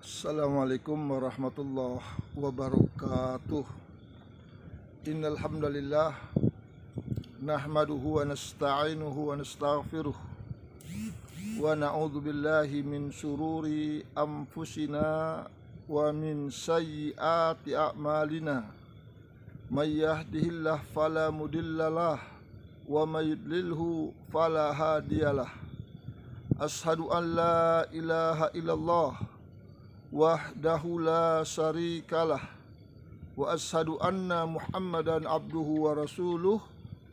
Assalamualaikum warahmatullahi wabarakatuh. Innal hamdalillah nahmaduhu wa nasta'inuhu wa nastaghfiruh wa na'udzu billahi min syururi anfusina wa min sayyiati a'malina. May yahdihillahu fala mudhillalah wa may yudlilhu fala hadiyalah. Asyhadu an la ilaha illallah wahdahu la syarikalah wa asyhadu anna Muhammadan abduhu wa rasuluh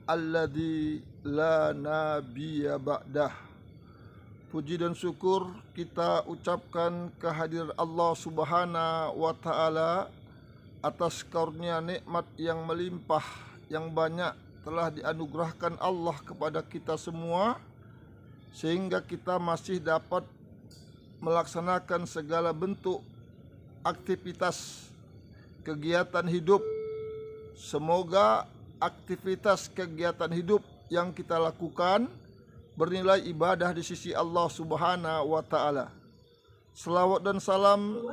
alladzi la nabiyya ba'dah. Puji dan syukur kita ucapkan kehadiran Allah Subhanahu wa taala atas karunia nikmat yang melimpah yang banyak telah dianugerahkan Allah kepada kita semua, sehingga kita masih dapat melaksanakan segala bentuk aktivitas kegiatan hidup. Semoga aktivitas kegiatan hidup yang kita lakukan bernilai ibadah di sisi Allah Subhanahu wa taala. Selawat dan salam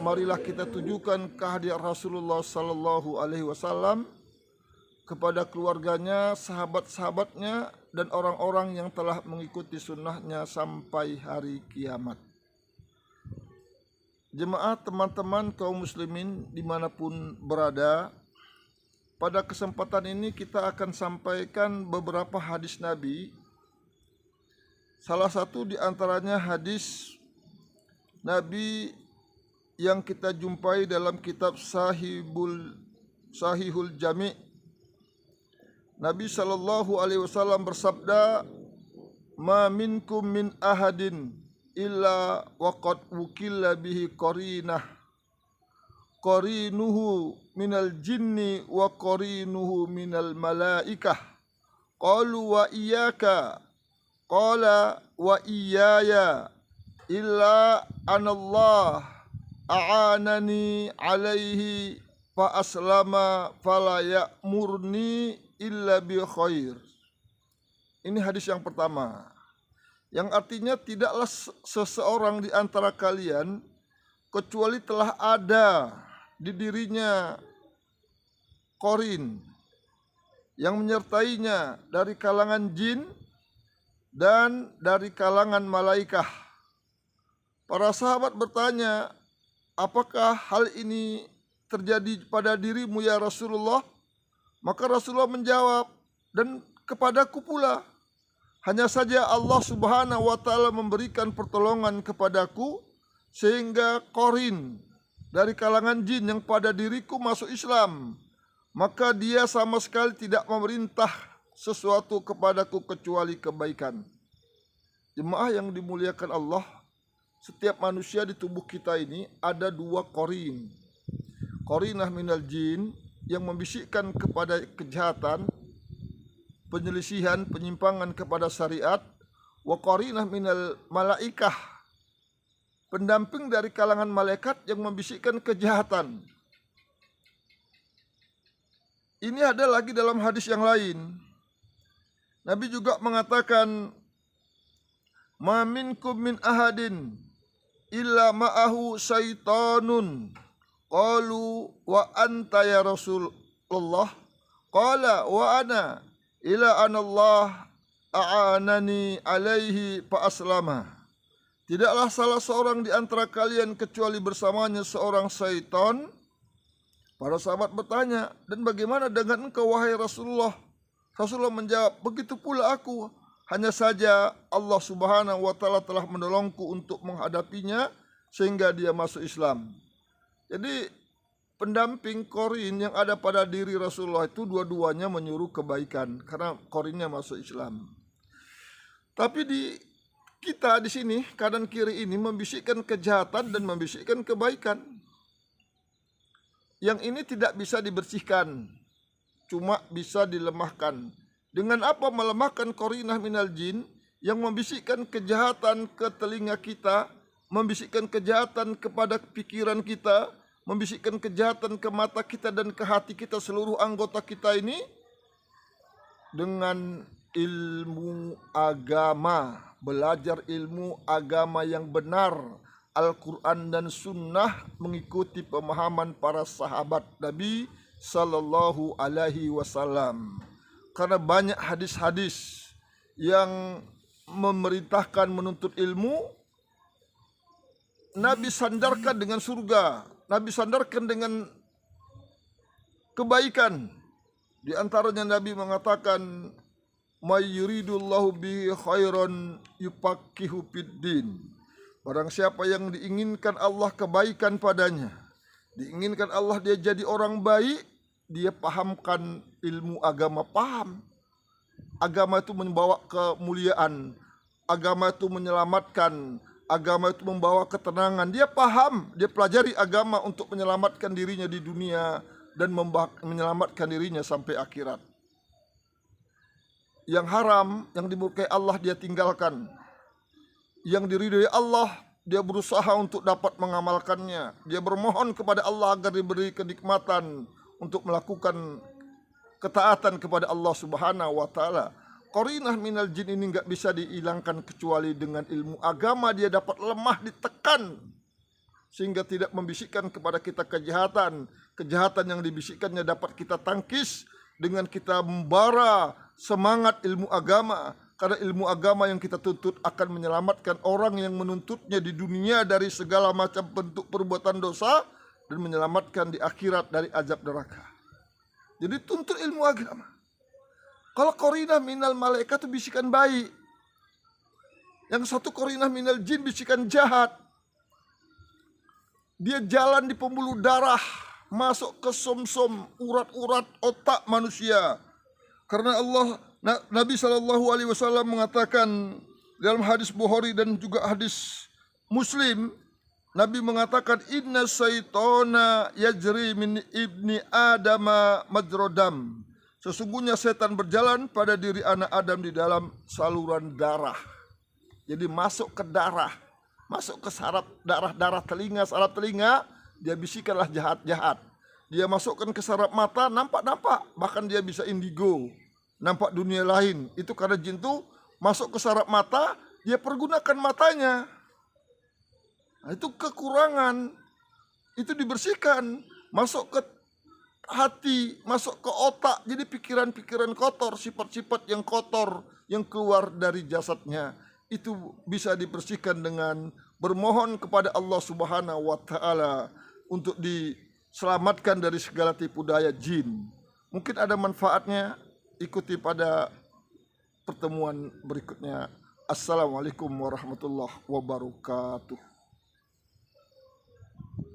marilah kita tujukan kehadirat Rasulullah sallallahu alaihi wasallam, kepada keluarganya, sahabat-sahabatnya, dan orang-orang yang telah mengikuti sunnahnya sampai hari kiamat. Jemaah, teman-teman kaum muslimin dimanapun berada, pada kesempatan ini kita akan sampaikan beberapa hadis Nabi. Salah satu di antaranya hadis Nabi yang kita jumpai dalam kitab Sahihul Jami'. Nabi sallallahu alaihi wasallam bersabda, "Ma minkum min ahadin illa waqad wukilla bihi qarinuhu minal jinni wa qarinuhu minal malaikah. Qalu wa iyyaka, qala wa iyaya, illa anallah a'anani alaihi fa aslama fala ya'murni illa bi khair." Ini hadis yang pertama, yang artinya tidaklah seseorang di antara kalian kecuali telah ada di dirinya qarin yang menyertainya dari kalangan jin dan dari kalangan malaikah. Para sahabat bertanya, "Apakah hal ini terjadi pada dirimu ya Rasulullah?" Maka Rasulullah menjawab, "Dan kepadaku pula. Hanya saja Allah Subhanahu wa taala memberikan pertolongan kepadaku sehingga qarin dari kalangan jin yang pada diriku masuk Islam. Maka dia sama sekali tidak memerintah sesuatu kepadaku kecuali kebaikan." Jemaah yang dimuliakan Allah, setiap manusia di tubuh kita ini ada dua qarin. Qarinah minal jin yang membisikkan kepada kejahatan, penyelisihan, penyimpangan kepada syariat, wa qarinah minal malaikah, pendamping dari kalangan malaikat yang membisikkan kejahatan. Ini ada lagi dalam hadis yang lain. Nabi juga mengatakan, "Ma minkum min ahadin illa ma'ahu syaitanun." Qalu wa anta ya Rasulullah, qala wa ana, ila anallah a'anani alaihi fa aslama. Tidaklah salah seorang di antara kalian kecuali bersamanya seorang syaitan. Para sahabat bertanya, "Dan bagaimana dengan engkau wahai Rasulullah?" Rasulullah menjawab, "Begitu pula aku, hanya saja Allah Subhanahu wa taala telah menolongku untuk menghadapinya sehingga dia masuk Islam." Jadi pendamping qarin yang ada pada diri Rasulullah itu dua-duanya menyuruh kebaikan karena qarinnya masuk Islam. Tapi kita di sini kanan kiri ini membisikkan kejahatan dan membisikkan kebaikan. Yang ini tidak bisa dibersihkan, cuma bisa dilemahkan. Dengan apa melemahkan qarinah minal jin yang membisikkan kejahatan ke telinga kita, membisikkan kejahatan kepada pikiran kita, membisikkan kejahatan ke mata kita dan ke hati kita, seluruh anggota kita ini? Dengan ilmu agama, belajar ilmu agama yang benar, Al-Quran dan Sunnah, mengikuti pemahaman para sahabat Nabi Sallallahu Alaihi Wasallam. Karena banyak hadis-hadis yang memerintahkan menuntut ilmu, Nabi sandarkan dengan surga, Nabi sandarkan dengan kebaikan. Di antaranya Nabi mengatakan, may yuridullahu bihi khairan yufaqihu fiddin. Barang siapa yang diinginkan Allah kebaikan padanya, diinginkan Allah dia jadi orang baik, dia pahamkan ilmu agama. Paham, agama itu membawa kemuliaan, agama itu menyelamatkan, agama itu membawa ketenangan. Dia paham, dia pelajari agama untuk menyelamatkan dirinya di dunia dan menyelamatkan dirinya sampai akhirat. Yang haram, yang dimurkai Allah dia tinggalkan. Yang diridhoi Allah dia berusaha untuk dapat mengamalkannya. Dia bermohon kepada Allah agar diberi kenikmatan untuk melakukan ketaatan kepada Allah Subhanahu wa taala. Qarinah minal jin ini enggak bisa dihilangkan kecuali dengan ilmu agama. Dia dapat lemah ditekan sehingga tidak membisikkan kepada kita kejahatan. Kejahatan yang dibisikkannya dapat kita tangkis dengan kita membara semangat ilmu agama. Karena ilmu agama yang kita tuntut akan menyelamatkan orang yang menuntutnya di dunia dari segala macam bentuk perbuatan dosa, dan menyelamatkan di akhirat dari azab neraka. Jadi tuntut ilmu agama. Kalau qarinah minal malaikat itu bisikan baik, yang satu qarinah minal jin bisikan jahat. Dia jalan di pembuluh darah, masuk ke somsom, urat-urat otak manusia. Karena Nabi SAW mengatakan dalam hadis Bukhari dan juga hadis Muslim, Nabi mengatakan, inna syaitana yajri min ibni adama majrodam. Sesungguhnya setan berjalan pada diri anak Adam di dalam saluran darah. Jadi masuk ke darah, masuk ke saraf darah telinga, saraf telinga, dia bisikanlah jahat-jahat. Dia masukkan ke saraf mata, nampak-nampak, bahkan dia bisa indigo, nampak dunia lain. Itu karena jin itu masuk ke saraf mata, dia pergunakan matanya. Nah, itu kekurangan, itu dibersihkan, masuk ke hati, masuk ke otak. Jadi pikiran-pikiran kotor, sifat-sifat yang kotor yang keluar dari jasadnya, itu bisa dibersihkan dengan bermohon kepada Allah Subhanahu wa taala untuk diselamatkan dari segala tipu daya jin. Mungkin ada manfaatnya, ikuti pada pertemuan berikutnya. Assalamualaikum warahmatullahi wabarakatuh.